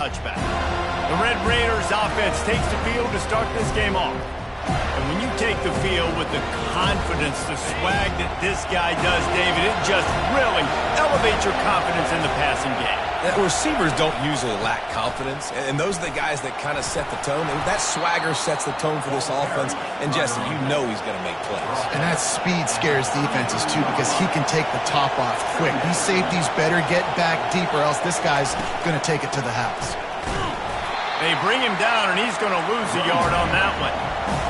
touchback. The Red Raiders offense takes the field to start this game off. And when you take the field with the confidence, the swag that this guy does, David, it just really elevates your confidence in the passing game. Receivers don't usually lack confidence, and those are the guys that kind of set the tone. And that swagger sets the tone for this offense. And, Jesse, you know he's going to make plays. And that speed scares defenses, too, because he can take the top off quick. These safeties better get back deep, or else this guy's going to take it to the house. They bring him down, and he's going to lose a yard on that one.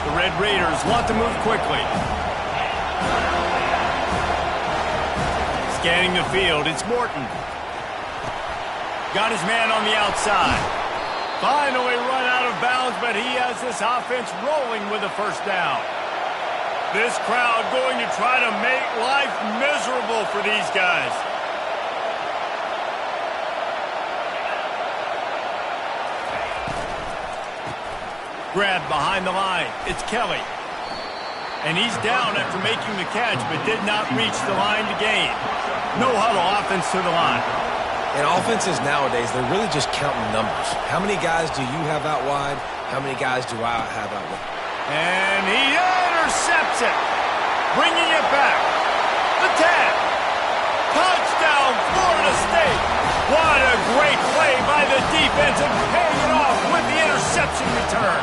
The Red Raiders want to move quickly. Scanning the field, it's Morton. Got his man on the outside. Finally run out of bounds, but he has this offense rolling with a first down. This crowd going to try to make life miserable for these guys. Grab behind the line. It's Kelly. And he's down after making the catch, but did not reach the line to gain. No huddle offense to the line. And offenses nowadays, they're really just counting numbers. How many guys do you have out wide? How many guys do I have out wide? And he intercepts it. Bringing it back. The 10. Touchdown, Florida State. What a great play by the defense and paying it off with the interception return.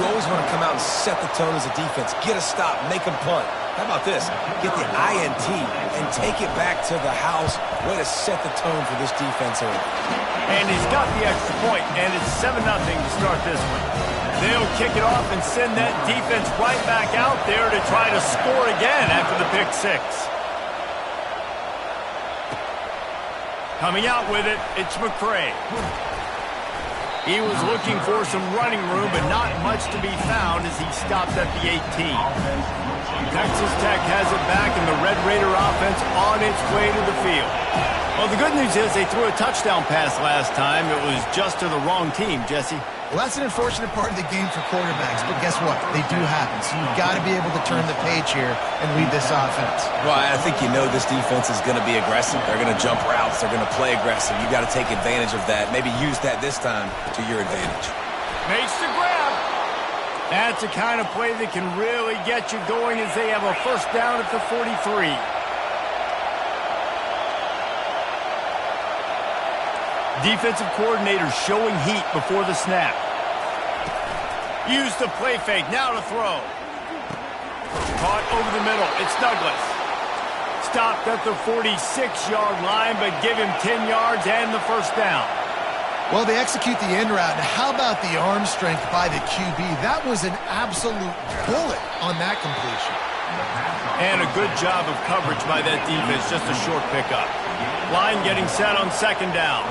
You always want to come out and set the tone as a defense. Get a stop, make them punt. How about this? Get the INT and take it back to the house. Way to set the tone for this defense early. And he's got the extra point, and it's 7-0 to start this one. They'll kick it off and send that defense right back out there to try to score again after the pick six. Coming out with it, it's McCray. He was looking for some running room, but not much to be found as he stopped at the 18. Texas Tech has it back, and the Red Raider offense on its way to the field. Well, the good news is they threw a touchdown pass last time. It was just to the wrong team, Jesse. Well, that's an unfortunate part of the game for quarterbacks, but guess what? They do happen, so you've got to be able to turn the page here and lead this offense. Well, I think you know this defense is going to be aggressive. They're going to jump routes. They're going to play aggressive. You've got to take advantage of that. Maybe use that this time to your advantage. Makes the grab. That's the kind of play that can really get you going as they have a first down at the 43. Defensive coordinator showing heat before the snap. Use the play fake, now to throw. Caught over the middle, it's Douglas. Stopped at the 46-yard line, but give him 10 yards and the first down. Well, they execute the end route, and how about the arm strength by the QB? That was an absolute bullet on that completion. And a good job of coverage by that defense, just a short pickup. Line getting set on second down.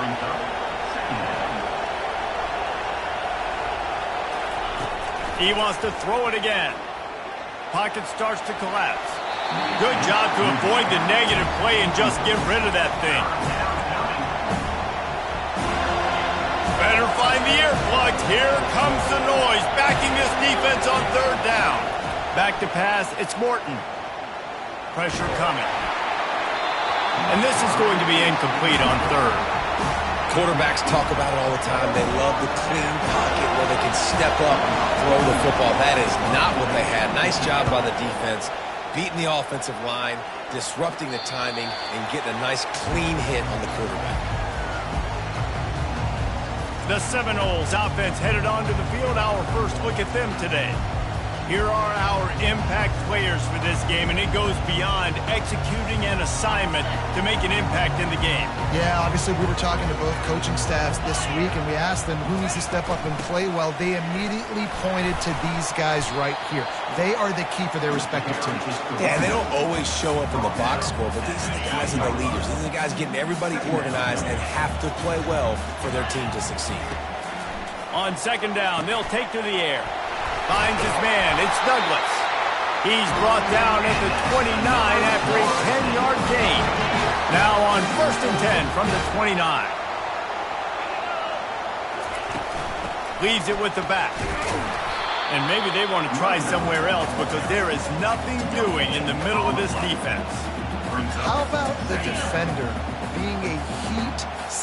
He wants to throw it again. Pocket starts to collapse. Good job to avoid the negative play and just get rid of that thing. Better find the earplugs. Here comes the noise, backing this defense on third down. Back to pass, it's Morton. Pressure coming. And this is going to be incomplete on third. Quarterbacks talk about it all the time. They love the clean pocket where they can step up and throw the football. That is not what they had. Nice job by the defense, beating the offensive line, disrupting the timing, and getting a nice clean hit on the quarterback. The Seminoles offense headed onto the field. Our first look at them today. Here are our impact players for this game, and it goes beyond executing an assignment to make an impact in the game. Yeah, obviously we were talking to both coaching staffs this week, and we asked them who needs to step up and play well. They immediately pointed to these guys right here. They are the key for their respective teams. Yeah, they don't always show up in the box score, but these are the guys that are the leaders. These are the guys getting everybody organized and have to play well for their team to succeed. On second down, they'll take to the air. Finds his man, it's Douglas. He's brought down at the 29 after a 10-yard gain. Now on 1st and 10 from the 29. Leaves it with the back. And maybe they want to try somewhere else because there is nothing doing in the middle of this defense. How about the defender being a heat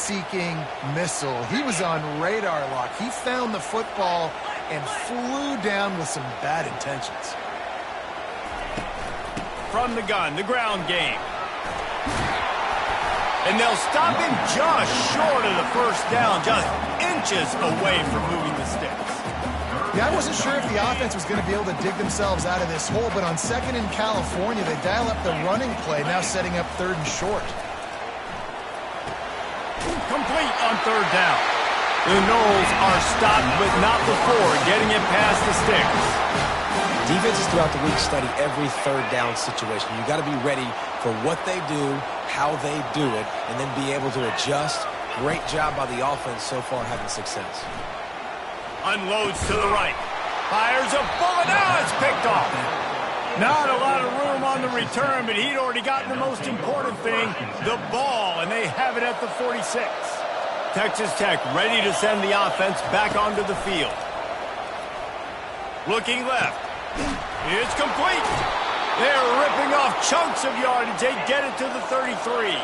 heat-seeking missile. He was on radar lock. He found the football and flew down with some bad intentions. From the gun, the ground game. And they'll stop him just short of the first down, just inches away from moving the sticks. Yeah, I wasn't sure if the offense was going to be able to dig themselves out of this hole, but on second in California, they dial up the running play, now setting up third and short. Complete on third down. The Noles are stopped, but not before getting it past the sticks. Defenses throughout the week study every third down situation. You got to be ready for what they do, how they do it, and then be able to adjust. Great job by the offense so far having success. Unloads to the right. Fires a bullet. Now it's picked off. Not a lot of room on the return, but he'd already gotten the most important thing, the ball, and they have it at the 46. Texas Tech ready to send the offense back onto the field. Looking left. It's complete. They're ripping off chunks of yardage. They get it to the 33.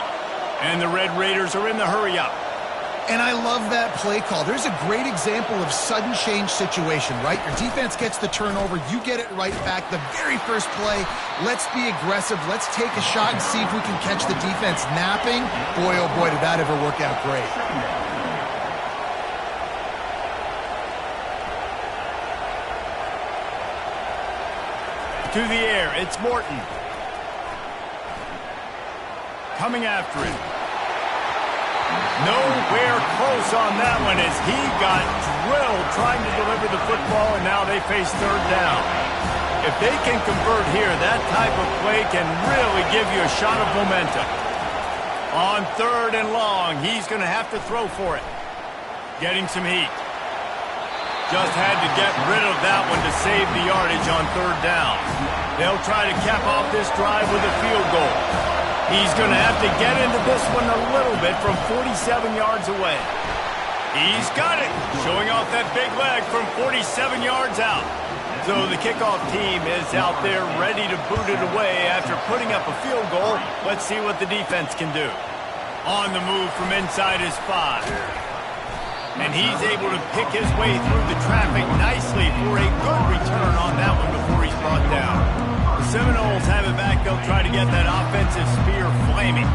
And the Red Raiders are in the hurry-up. And I love that play call. There's a great example of sudden change situation, right? Your defense gets the turnover. You get it right back. The very first play, let's be aggressive. Let's take a shot and see if we can catch the defense napping. Boy, oh boy, did that ever work out great. To the air, it's Morton. Coming after it. Nowhere close on that one as he got drilled trying to deliver the football, and now they face third down. If they can convert here, that type of play can really give you a shot of momentum. On third and long, he's going to have to throw for it. Getting some heat. Just had to get rid of that one to save the yardage on third down. They'll try to cap off this drive with a field goal. He's going to have to get into this one a little bit from 47 yards away. He's got it, showing off that big leg from 47 yards out. So the kickoff team is out there ready to boot it away after putting up a field goal. Let's see what the defense can do. On the move from inside his 5. And he's able to pick his way through the traffic nicely for a good return on that one before he's brought down. The Seminoles have it back. They'll try to get that offensive spear flaming.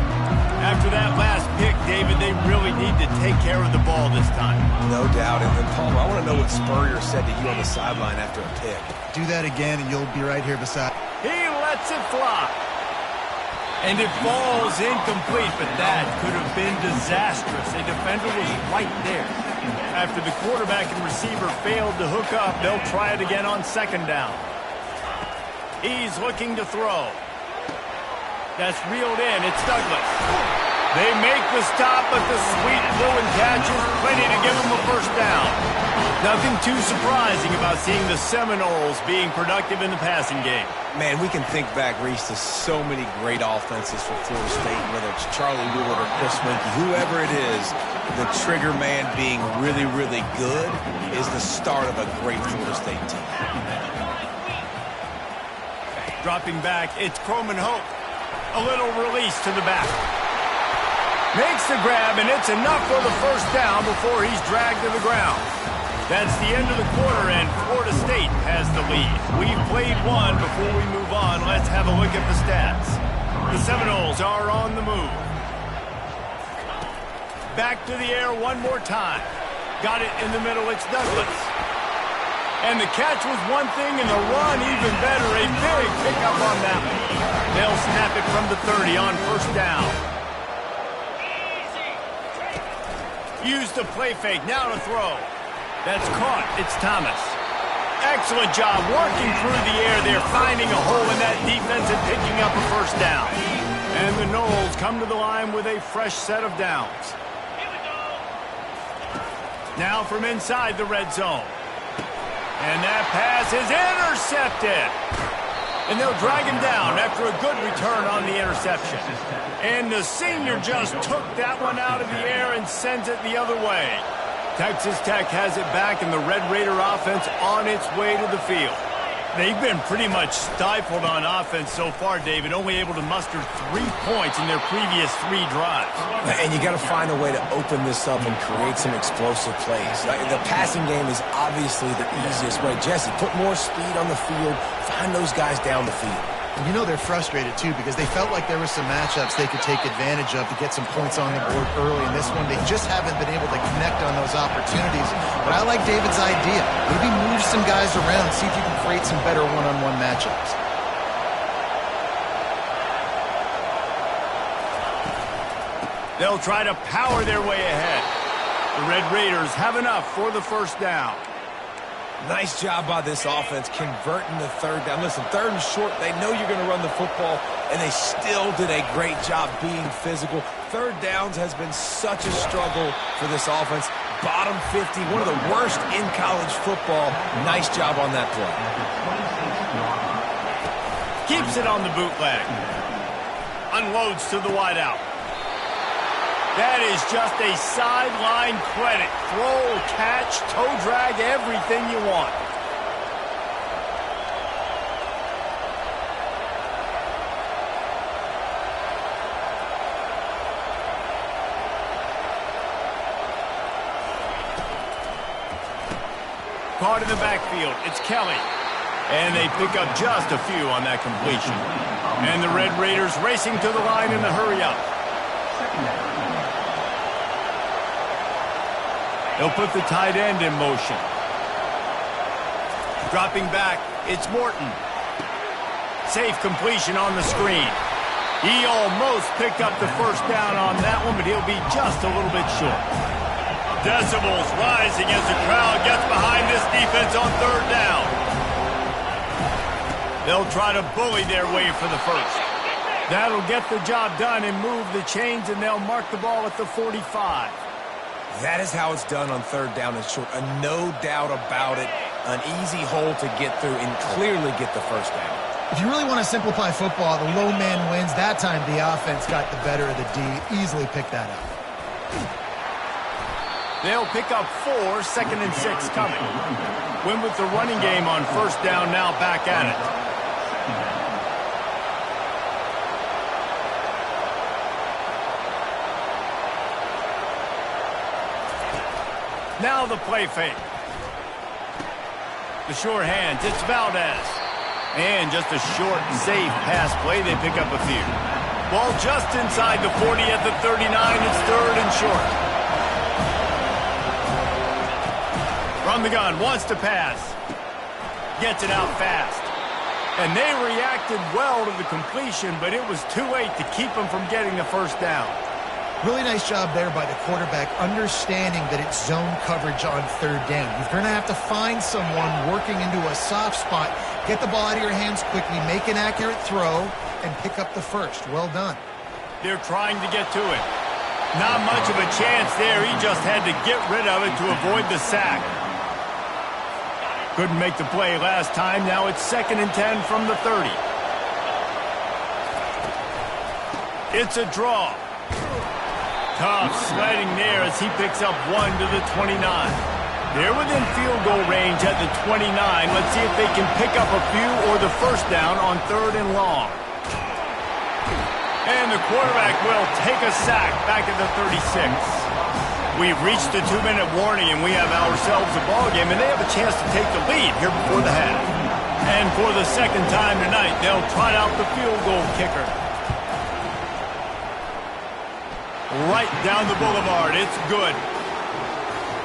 After that last pick, David, they really need to take care of the ball this time. No doubt. And Palmer, I want to know what Spurrier said to you on the sideline after a pick. Do that again, and you'll be right here beside. He lets it fly. And it falls incomplete, but that could have been disastrous. A defender was right there. After the quarterback and receiver failed to hook up, they'll try it again on second down. He's looking to throw. That's reeled in. It's Douglas. They make the stop, but the sweet Lewin catch is plenty to give them a first down. Nothing too surprising about seeing the Seminoles being productive in the passing game. Man, we can think back, Reese, to so many great offenses for Florida State, whether it's Charlie Woolard or Chris Winkie, whoever it is, the trigger man being really, really good is the start of a great Florida State team. Dropping back, it's Croman Hope. A little release to the back. Makes the grab, and it's enough for the first down before he's dragged to the ground. That's the end of the quarter, and Florida State has the lead. We've played one. Before we move on, let's have a look at the stats. The Seminoles are on the move. Back to the air one more time. Got it in the middle, it's Douglas. And the catch was one thing, and the run even better. A big pickup on that one. They'll snap it from the 30 on first down. Use the play fake, now to throw. That's caught, it's Thomas. Excellent job working through the air there, finding a hole in that defense and picking up a first down. And the Noles come to the line with a fresh set of downs. Now from inside the red zone. And that pass is intercepted. And they'll drag him down after a good return on the interception. And the senior just took that one out of the air and sends it the other way. Texas Tech has it back, and the Red Raider offense on its way to the field. They've been pretty much stifled on offense so far, David, only able to muster 3 points in their previous 3 drives. And you got to find a way to open this up and create some explosive plays. The passing game is obviously the easiest way. Jesse, put more speed on the field, find those guys down the field. And you know they're frustrated, too, because they felt like there were some matchups they could take advantage of to get some points on the board early. In this one, they just haven't been able to connect on those opportunities. But I like David's idea. Maybe move some guys around, see if you can create some better one-on-one matchups. They'll try to power their way ahead. The Red Raiders have enough for the first down. Nice job by this offense converting the third down. Listen, 3rd and short, they know you're going to run the football, and they still did a great job being physical. 3rd downs has been such a struggle for this offense. Bottom 50, one of the worst in college football. Nice job on that play. Keeps it on the bootleg. Unloads to the wideout. That is just a sideline credit. Throw, catch, toe drag, everything you want. Caught in the backfield. It's Kelly. And they pick up just a few on that completion. And the Red Raiders racing to the line in the hurry-up. They'll put the tight end in motion. Dropping back, it's Morton. Safe completion on the screen. He almost picked up the first down on that one, but he'll be just a little bit short. Decibels rising as the crowd gets behind this defense on 3rd down. They'll try to bully their way for the first. That'll get the job done and move the chains, and they'll mark the ball at the 45. That is how it's done on 3rd down and short. No doubt about it. An easy hole to get through and clearly get the first down. If you really want to simplify football, the low man wins. That time the offense got the better of the D. Easily picked that up. They'll pick up 4, 2nd and 6 coming. Win with the running game on 1st down, now back at it. Now the play fake. The short hands, it's Valdez. And just a short, safe pass play, they pick up a few. Ball just inside the 40 at the 39, it's 3rd and short. From the gun, wants to pass. Gets it out fast. And they reacted well to the completion, but it was too late to keep them from getting the first down. Really nice job there by the quarterback, understanding that it's zone coverage on 3rd down. You're going to have to find someone working into a soft spot, get the ball out of your hands quickly, make an accurate throw, and pick up the first. Well done. They're trying to get to it. Not much of a chance there. He just had to get rid of it to avoid the sack. Couldn't make the play last time. Now it's 2nd and 10 from the 30. It's a draw. Tough sledding there as he picks up 1 to the 29. They're within field goal range at the 29. Let's see if they can pick up a few or the first down on 3rd and long. And the quarterback will take a sack back at the 36. We've reached the 2-minute warning, and we have ourselves a ball game, and they have a chance to take the lead here before the half. And for the 2nd time tonight, they'll trot out the field goal kicker. Right down the boulevard. It's good.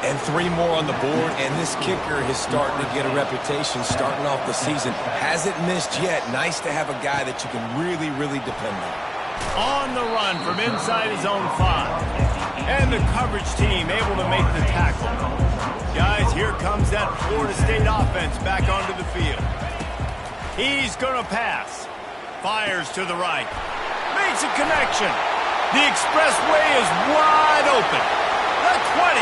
And 3 more on the board, and this kicker is starting to get a reputation starting off the season. Hasn't missed yet. Nice to have a guy that you can really, really depend on. On the run from inside his own 5. And the coverage team able to make the tackle. Guys, here comes that Florida State offense back onto the field. He's going to pass. Fires to the right. Makes a connection. The expressway is wide open. The 20.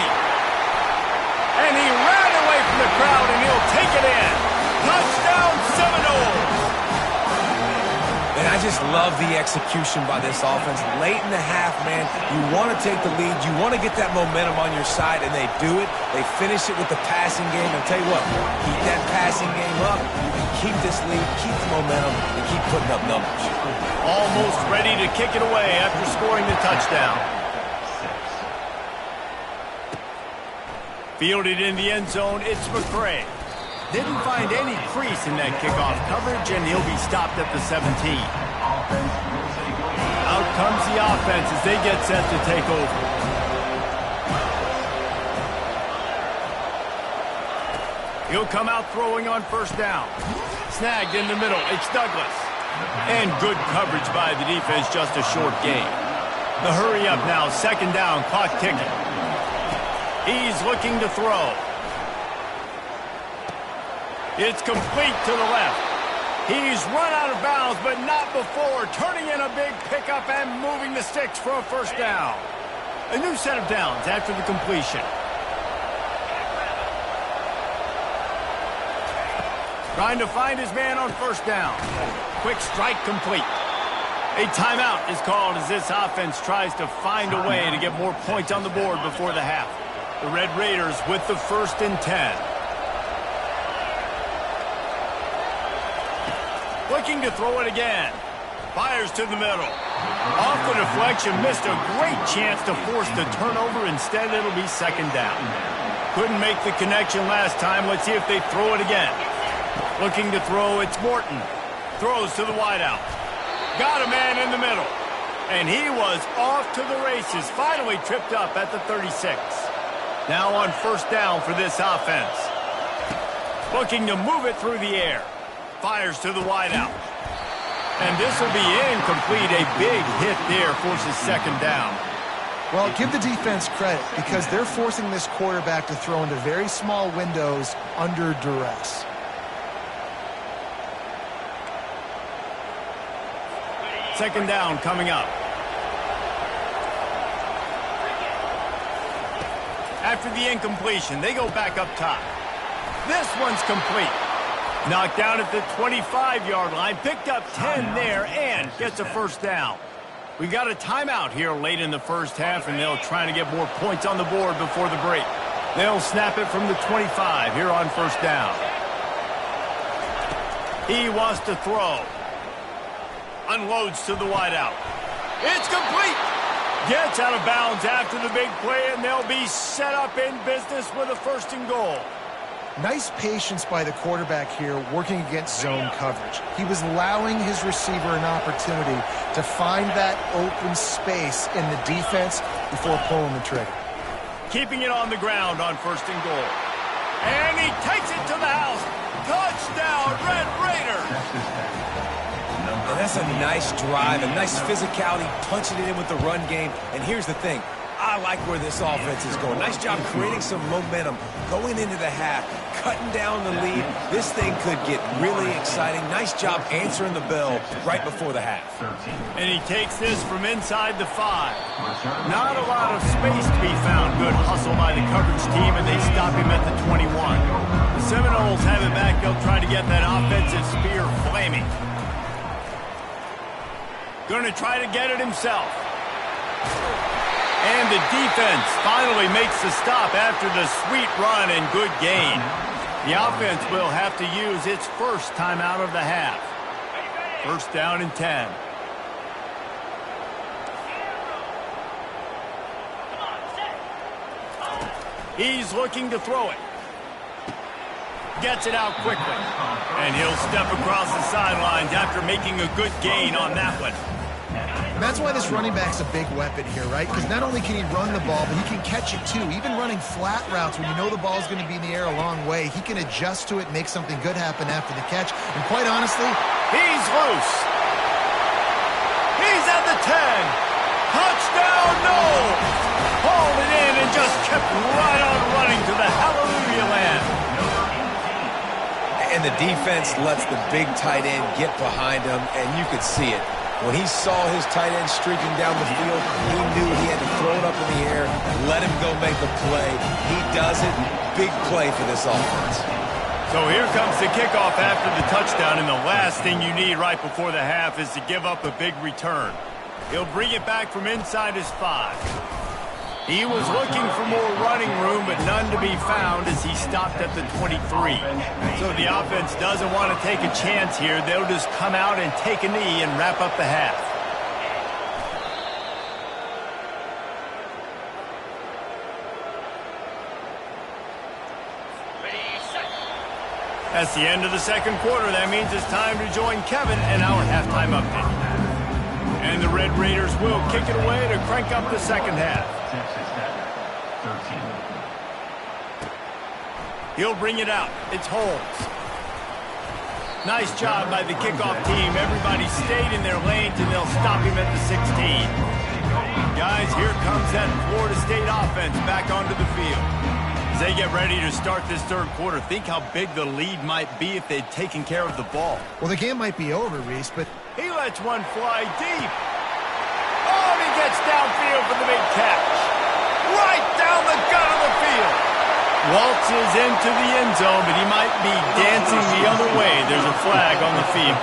And he ran away from the crowd, and he'll take it in. Touchdown, Seminoles. And I I just love the execution by this offense. Late in the half, man, you want to take the lead. You want to get that momentum on your side, and they do it. They finish it with the passing game. And tell you what, keep that passing game up. You can keep this lead, keep the momentum, and keep putting up numbers. Almost ready to kick it away after scoring the touchdown. Fielded in the end zone, it's McCray. Didn't find any crease in that kickoff coverage, and he'll be stopped at the 17. Out comes the offense as they get set to take over. He'll come out throwing on first down. Snagged in the middle, it's Douglas. And good coverage by the defense, just a short gain. The hurry up now, second down, clock ticking. He's looking to throw. It's complete to the left. He's run out of bounds, but not before turning in a big pickup and moving the sticks for a first down. A new set of downs after the completion. Trying to find his man on first down. Quick strike complete. A timeout is called as this offense tries to find a way to get more points on the board before the half. The Red Raiders with the 1st and 10. Looking to throw it again. Fires to the middle. Off the deflection, missed a great chance to force the turnover. Instead, it'll be second down. Couldn't make the connection last time. Let's see if they throw it again. Looking to throw, it's Morton. Throws to the wideout. Got a man in the middle. And he was off to the races. Finally tripped up at the 36. Now on first down for this offense. Looking to move it through the air. Fires to the wideout. And this will be incomplete. A big hit there forces second down. Well, give the defense credit because they're forcing this quarterback to throw into very small windows under duress. Second down coming up. After the incompletion, they go back up top. This one's complete. Knocked down at the 25-yard line, picked up 10 there, and gets a first down. We got a timeout here late in the first half, and they'll try to get more points on the board before the break. They'll snap it from the 25 here on first down. He wants to throw. Unloads to the wideout. It's complete. Gets out of bounds after the big play, and they'll be set up in business with a first and goal. Nice patience by the quarterback here working against zone coverage. He was allowing his receiver an opportunity to find that open space in the defense before pulling the trigger. Keeping it on the ground on first and goal. And he takes it to the house. Touchdown, Red Raiders! And that's a nice drive, a nice physicality, punching it in with the run game. And here's the thing. I like where this offense is going. Nice job creating some momentum going into the half, cutting down the lead. This thing could get really exciting. Nice job answering the bell right before the half. And he takes this from inside the 5. Not a lot of space to be found. Good hustle by the coverage team, and they stop him at the 21. The Seminoles have it back. They'll try to get that offensive spear flaming. Going to try to get it himself. And the defense finally makes the stop after the sweet run and good gain. The offense will have to use its first timeout of the half. First down and 10. He's looking to throw it. Gets it out quickly. And he'll step across the sidelines after making a good gain on that one. And that's why this running back's a big weapon here, right? Because not only can he run the ball, but he can catch it too. Even running flat routes when you know the ball's going to be in the air a long way, he can adjust to it and make something good happen after the catch. And quite honestly, he's loose. He's at the 10. Touchdown, no! Hauled it in and just kept right on running to the hallelujah land. And the defense lets the big tight end get behind him, and you could see it. When he saw his tight end streaking down the field, he knew he had to throw it up in the air, let him go make the play. He does it. Big play for this offense. So here comes the kickoff after the touchdown, and the last thing you need right before the half is to give up a big return. He'll bring it back from inside his 5. He was looking for more running room, but none to be found as he stopped at the 23. So the offense doesn't want to take a chance here. They'll just come out and take a knee and wrap up the half. That's the end of the second quarter. That means it's time to join Kevin in our halftime update. And the Red Raiders will kick it away to crank up the second half. He'll bring it out. It's Holmes. Nice job by the kickoff team. Everybody stayed in their lanes, and they'll stop him at the 16. Guys, here comes that Florida State offense back onto the field. As they get ready to start this third quarter, think how big the lead might be if they'd taken care of the ball. Well, the game might be over, Reese, but he lets one fly deep. Oh, and he gets downfield for the big catch. Right down the gut of the field. Waltzes into the end zone, but he might be dancing the other way. There's a flag on the field.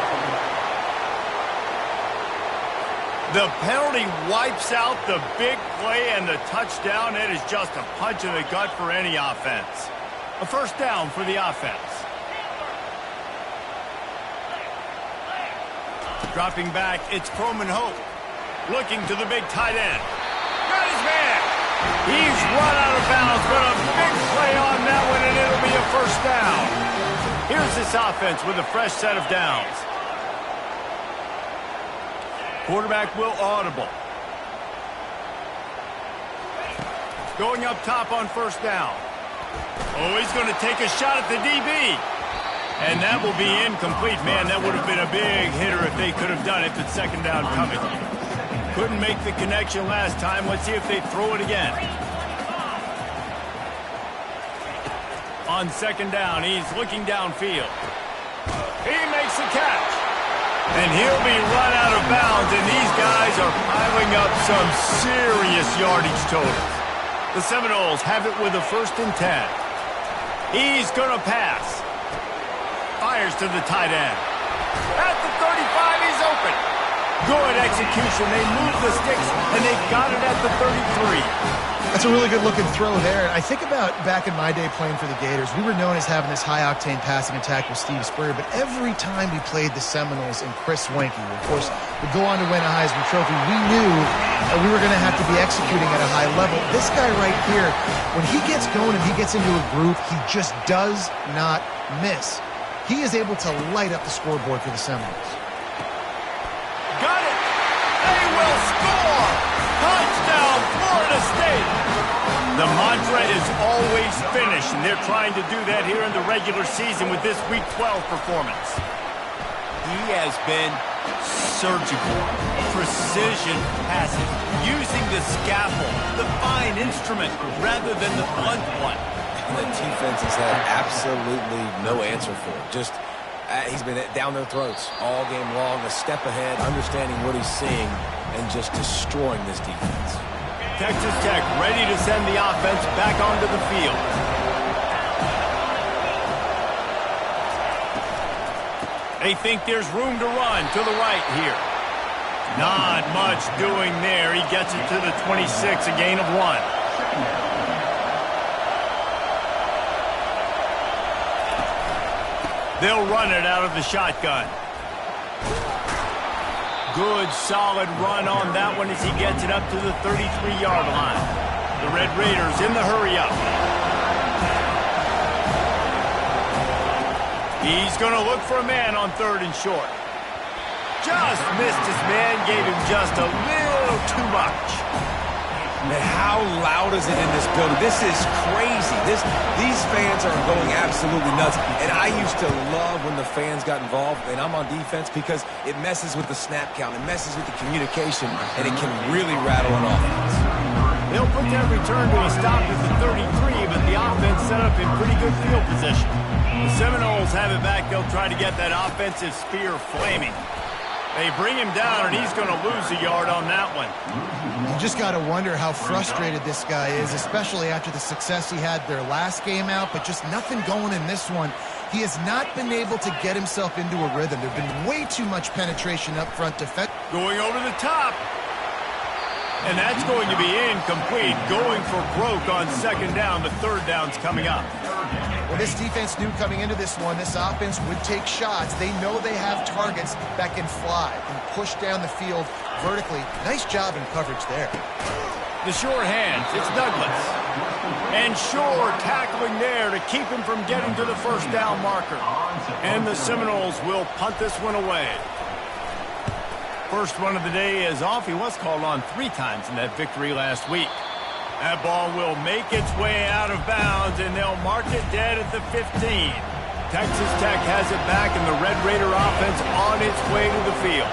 The penalty wipes out the big play and the touchdown. It is just a punch in the gut for any offense. A first down for the offense. Dropping back, it's Croman Hope. Looking to the big tight end. Got his man. He's run out of bounds, but a big play on that one, and it'll be a first down. Here's this offense with a fresh set of downs. Quarterback will audible. Going up top on first down. Oh, he's going to take a shot at the DB. And that will be incomplete. Man, that would have been a big hitter if they could have done it, but second down coming. Couldn't make the connection last time. Let's see if they throw it again. On second down, he's looking downfield. He makes the catch. And he'll be run out of bounds, and these guys are piling up some serious yardage totals. The Seminoles have it with a 1st and 10. He's going to pass. Fires to the tight end. At the 35, he's open. Good execution. They move the sticks, and they've got it at the 33. That's a really good-looking throw there. I think about back in my day playing for the Gators, we were known as having this high-octane passing attack with Steve Spurrier, but every time we played the Seminoles and Chris Wenke, of course, would go on to win a Heisman Trophy, we knew that we were going to have to be executing at a high level. This guy right here, when he gets going and he gets into a groove, he just does not miss. He is able to light up the scoreboard for the Seminoles. Got it! They will score! Touchdown, Florida State! The mantra is always finish, and they're trying to do that here in the regular season with this Week 12 performance. He has been surgical, precision passing, using the scalpel, the fine instrument, rather than the blunt one. And the defense has had absolutely no answer for it. Just he's been down their throats all game long, a step ahead, understanding what he's seeing, and just destroying this defense. Texas Tech ready to send the offense back onto the field. They think there's room to run to the right here. Not much doing there. He gets it to the 26, a gain of 1. They'll run it out of the shotgun. Good, solid run on that one as he gets it up to the 33-yard line. The Red Raiders in the hurry-up. He's going to look for a man on 3rd and short. Just missed his man, gave him just a little too much. Man, how loud is it in this building? This is crazy. These fans are going absolutely nuts. And I used to love when the fans got involved, and I'm on defense, because it messes with the snap count. It messes with the communication, and it can really rattle an offense. They'll put that return to a stop at the 33, but the offense set up in pretty good field position. The Seminoles have it back. They'll try to get that offensive spear flaming. They bring him down, and he's going to lose a yard on that one. You just got to wonder how frustrated this guy is, especially after the success he had their last game out, but just nothing going in this one. He has not been able to get himself into a rhythm. There's been way too much penetration up front. Going over the top. And that's going to be incomplete. Going for broke on second down. The third down's coming up. Well, this defense knew coming into this one, this offense would take shots. They know they have targets that can fly and push down the field vertically. Nice job in coverage there. The sure hands. It's Douglas. And Shore tackling there to keep him from getting to the first down marker. And the Seminoles will punt this one away. First one of the day is off. He was called on 3 times in that victory last week. That ball will make its way out of bounds, and they'll mark it dead at the 15. Texas Tech has it back, and the Red Raider offense on its way to the field.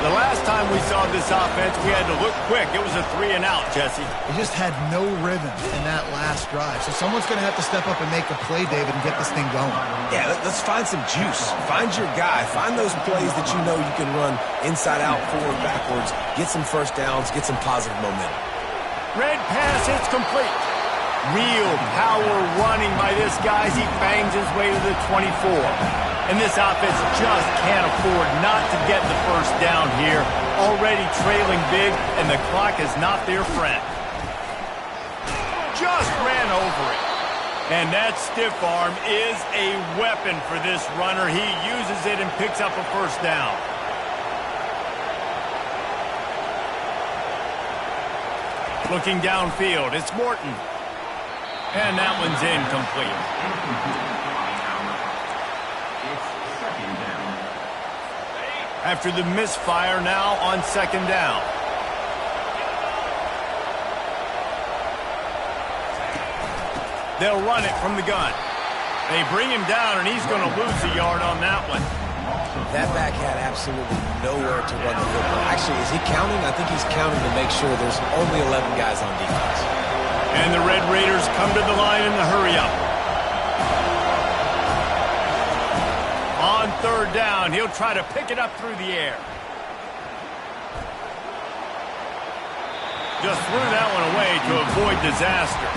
The last time we saw this offense, we had to look quick. It was a 3-and-out, Jesse. They just had no rhythm in that last drive. So someone's going to have to step up and make a play, David, and get this thing going. Yeah, let's find some juice. Find your guy. Find those plays that you know you can run inside out, forward, backwards. Get some first downs. Get some positive momentum. Red pass, it's complete. Real power running by this guy as he bangs his way to the 24. And this offense just can't afford not to get the first down here. Already trailing big, and the clock is not their friend. Just ran over it. And that stiff arm is a weapon for this runner. He uses it and picks up a first down. Looking downfield, it's Morton. And that one's incomplete. After the misfire, now on second down. They'll run it from the gun. They bring him down, and he's going to lose a yard on that one. That back had absolutely nowhere to run the football. Actually, is he counting? I think he's counting to make sure there's only 11 guys on defense. And the Red Raiders come to the line in the hurry-up. On third down, he'll try to pick it up through the air. Just threw that one away to avoid disaster.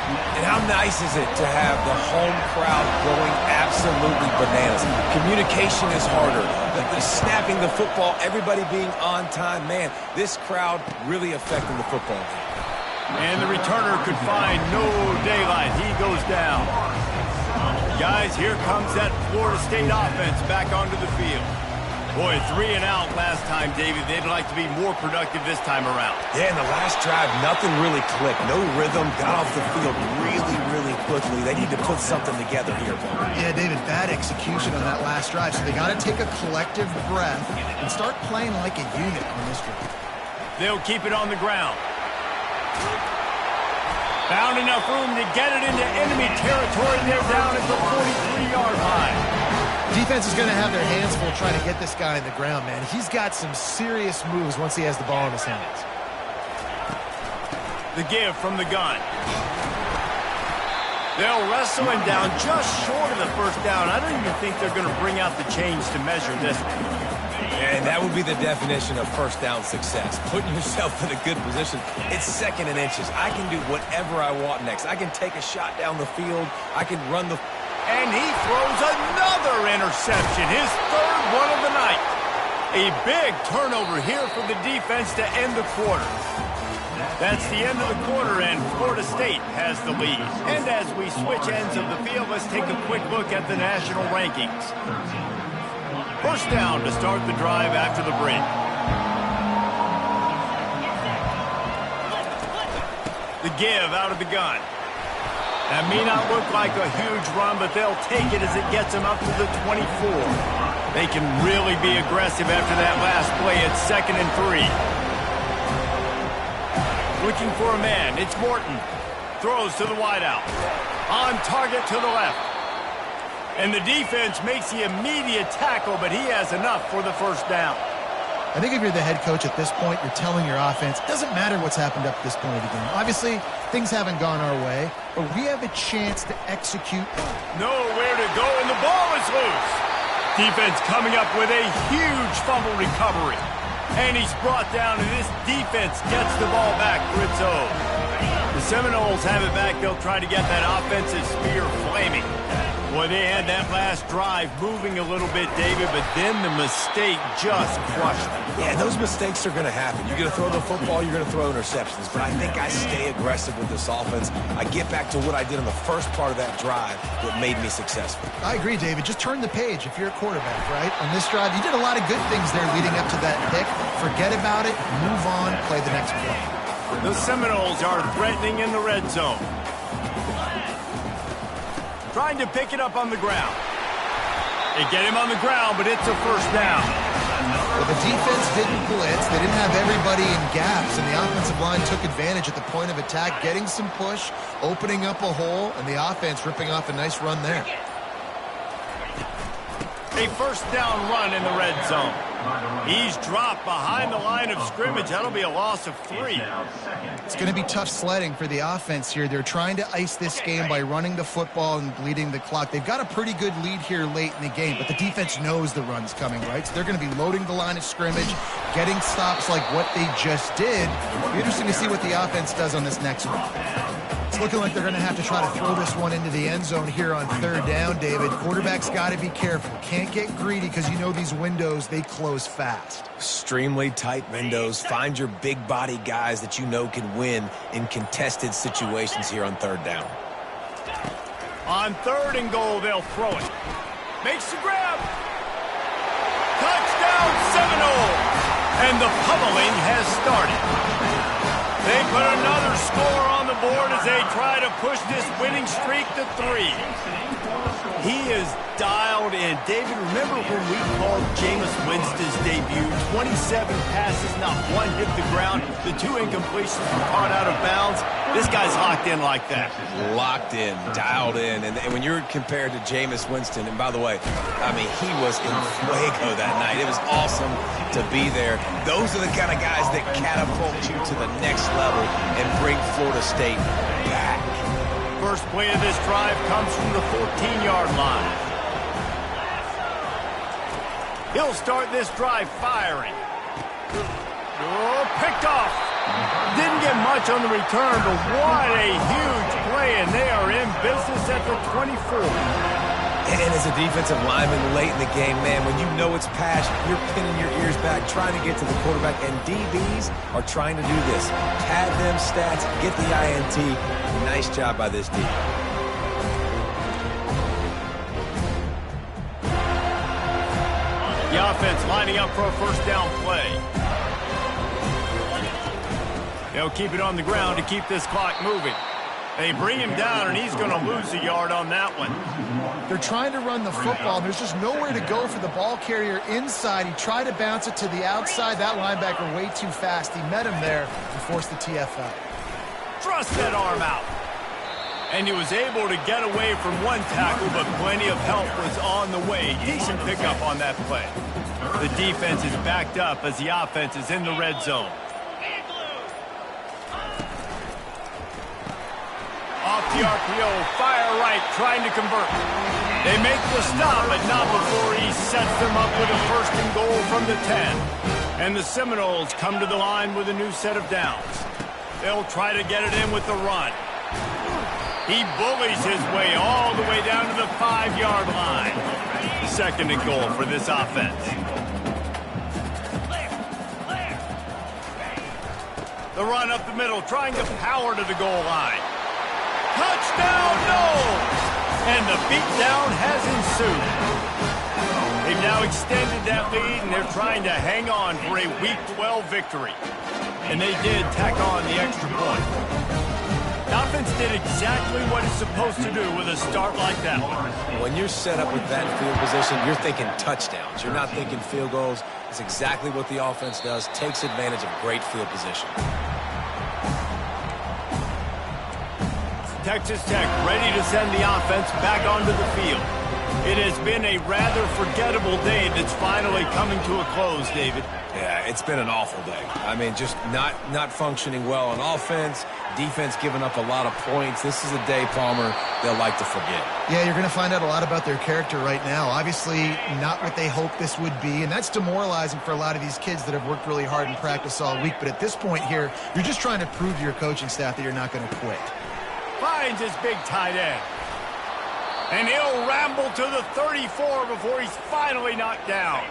And how nice is it to have the home crowd going absolutely bananas? Communication is harder. The snapping the football, everybody being on time. Man, this crowd really affecting the football game. And the returner could find no daylight. He goes down. Guys, here comes that Florida State offense back onto the field. Boy, 3-and-out last time, David. They'd like to be more productive this time around. Yeah, in the last drive, nothing really clicked. No rhythm. Got off the field really, really quickly. They need to put something together here, Paul. Yeah, David, bad execution on that last drive. So they got to take a collective breath and start playing like a unit on this drive. They'll keep it on the ground. Found enough room to get it into enemy territory. They're down at the 43-yard line. Defense is going to have their hands full trying to get this guy on the ground, man. He's got some serious moves once he has the ball in his hands. The give from the gun. They'll wrestle him down just short of the first down. I don't even think they're going to bring out the chains to measure this one. And that would be the definition of first down success. Putting yourself in a good position. It's second and inches. I can do whatever I want next. I can take a shot down the field. I can run the... And he throws another interception, his third one of the night. A big turnover here for the defense to end the quarter. That's the end of the quarter, and Florida State has the lead. And as we switch ends of the field, let's take a quick look at the national rankings. First down to start the drive after the break. The give out of the gun. That may not look like a huge run, but they'll take it as it gets them up to the 24. They can really be aggressive after that last play. It's 2nd and 3. Looking for a man. It's Morton. Throws to the wideout. On target to the left. And the defense makes the immediate tackle, but he has enough for the first down. I think if you're the head coach at this point, you're telling your offense, it doesn't matter what's happened up to this point of the game. Obviously, things haven't gone our way, but we have a chance to execute. Nowhere to go, and the ball is loose. defense coming up with a huge fumble recovery. And he's brought down, and this defense gets the ball back for its own. The Seminoles have it back. They'll try to get that offensive spear flaming. Boy, they had that last drive moving a little bit, David, but then the mistake just crushed them. Yeah, those mistakes are going to happen. You're going to throw the football, you're going to throw interceptions. But I think I stay aggressive with this offense. I get back to what I did in the first part of that drive that made me successful. I agree, David. Just turn the page if you're a quarterback, right? On this drive, you did a lot of good things there leading up to that pick. Forget about it, move on, play the next play. The Seminoles are threatening in the red zone. Trying to pick it up on the ground. They get him on the ground, but it's a first down. Well, the defense didn't blitz. They didn't have everybody in gaps, and the offensive line took advantage at the point of attack, getting some push, opening up a hole, and the offense ripping off a nice run there. A first down run in the red zone. He's dropped behind the line of scrimmage. That'll be a loss of 3. It's going to be tough sledding for the offense here. They're trying to ice this game by running the football and bleeding the clock. They've got a pretty good lead here late in the game, but the defense knows the run's coming, right? So they're going to be loading the line of scrimmage, getting stops like what they just did. It'll be interesting to see what the offense does on this next one. It's looking like they're going to have to try to throw this one into the end zone here on third down, David. Quarterback's got to be careful. Can't get greedy because you know these windows, they close fast. Extremely tight windows. Find your big body guys that you know can win in contested situations here on third down. On 3rd and goal, they'll throw it. Makes the grab. Touchdown, Seminoles. And the pummeling has started. They put another score on the board as they try to push this winning streak to 3. He is dialed in. David, remember when we called Jameis Winston's debut? 27 passes, not one hit the ground. The 2 incompletions were caught out of bounds. This guy's locked in like that. Locked in, dialed in. And when you're compared to Jameis Winston, and by the way, I mean, he was in fuego that night. It was awesome to be there. Those are the kind of guys that catapult you to the next level and bring Florida State back. First play of this drive comes from the 14-yard line. He'll start this drive firing. Oh, picked off. Didn't get much on the return, but what a huge play, and they are in business at the 24. And as a defensive lineman late in the game, man, when you know it's pass, you're pinning your ears back, trying to get to the quarterback, and DBs are trying to do this. Pad them stats, get the INT. Nice job by this D. The offense lining up for a first down play. They'll keep it on the ground to keep this clock moving. They bring him down, and he's going to lose a yard on that one. They're trying to run the football. There's just nowhere to go for the ball carrier inside. He tried to bounce it to the outside. That linebacker way too fast. He met him there and forced the TFL. Thrust that arm out. And he was able to get away from one tackle, but plenty of help was on the way. Decent pickup on that play. The defense is backed up as the offense is in the red zone. Off the RPO, fire right, trying to convert. They make the stop, but not before he sets them up with a first and goal from the 10. And the Seminoles come to the line with a new set of downs. They'll try to get it in with the run. He bullies his way all the way down to the 5-yard line. 2nd and goal for this offense. The run up the middle, trying to power to the goal line. Touchdown, no! And the beatdown has ensued. They've now extended that lead, and they're trying to hang on for a Week 12 victory. And they did tack on the extra point. The offense did exactly what it's supposed to do with a start like that one. When you're set up with that field position, you're thinking touchdowns. You're not thinking field goals. It's exactly what the offense does, takes advantage of great field position. Texas Tech ready to send the offense back onto the field. It has been a rather forgettable day that's finally coming to a close, David. Yeah, it's been an awful day. I mean, just not functioning well on offense, defense giving up a lot of points. This is a day, Palmer, they'll like to forget. Yeah, you're going to find out a lot about their character right now. Obviously, not what they hoped this would be, and that's demoralizing for a lot of these kids that have worked really hard in practice all week. But at this point here, you're just trying to prove to your coaching staff that you're not going to quit. Finds his big tight end. And he'll ramble to the 34 before he's finally knocked down.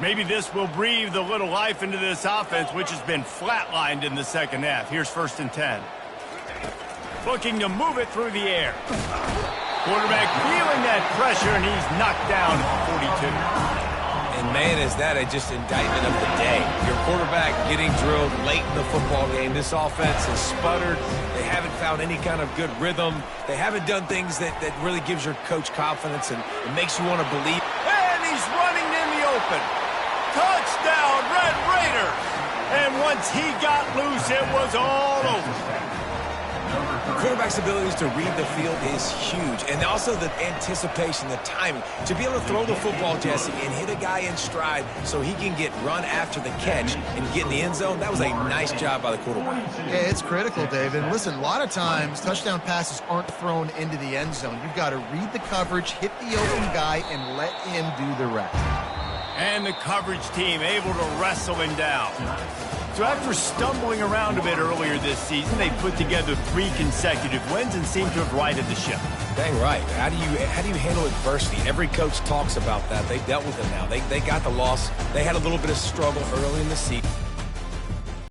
Maybe this will breathe a little life into this offense, which has been flatlined in the second half. Here's 1st and 10. Looking to move it through the air. Quarterback feeling that pressure, and he's knocked down at the 42. And, man, is that just indictment of the day. Your quarterback getting drilled late in the football game. This offense has sputtered. They haven't found any kind of good rhythm. They haven't done things that really gives your coach confidence and it makes you want to believe. And he's running in the open. Touchdown, Red Raiders! And once he got loose, it was all over. Quarterback's abilities to read the field is huge. And also the anticipation, the timing. To be able to throw the football, Jesse, and hit a guy in stride so he can get run after the catch and get in the end zone, that was a nice job by the quarterback. Yeah, it's critical, David. Listen, a lot of times touchdown passes aren't thrown into the end zone. You've got to read the coverage, hit the open guy, and let him do the rest. And the coverage team able to wrestle him down. So after stumbling around a bit earlier this season, they put together 3 consecutive wins and seem to have righted the ship. Dang right. How do you handle adversity? Every coach talks about that. They've dealt with it now. They got the loss. They had a little bit of struggle early in the season.